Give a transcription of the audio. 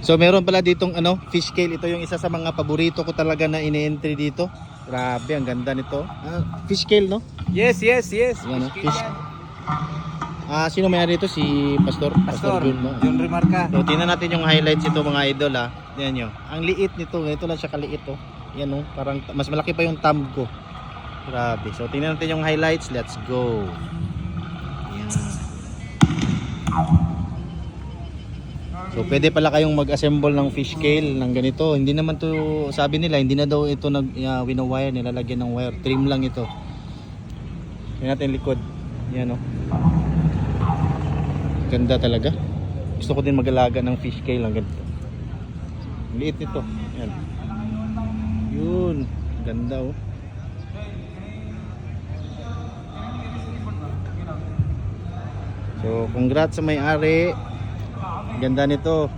So meron pala ditong ano, fish scale. Ito yung isa sa mga paborito ko talaga na ini-entry dito. Grabe, ang ganda nito. Fish scale, no? Yes. Yan, fish. Sino may-ari dito? Si Pastor Jun, no? Jun Remarca. So tingnan natin yung highlights ito mga idol ha. Yan nyo. Ang liit nito. Ito lang siya kaliit oh. Yan oh. Parang mas malaki pa yung thumb ko. Grabe. So tingnan natin yung highlights. Let's go. Yan. So pwede pala kayong mag-assemble ng fish scale ng ganito. Hindi naman to, sabi nila, hindi na daw ito wino-wire, nilalagyan ng wire. Trim lang ito. Tingnan natin likod. Yan oh. Ganda talaga. Gusto ko din mag-alaga ng fish scale ng ganito. Liit nito. Yan. Yun. Ganda oh. So congrats sa may-ari. Ganda nito.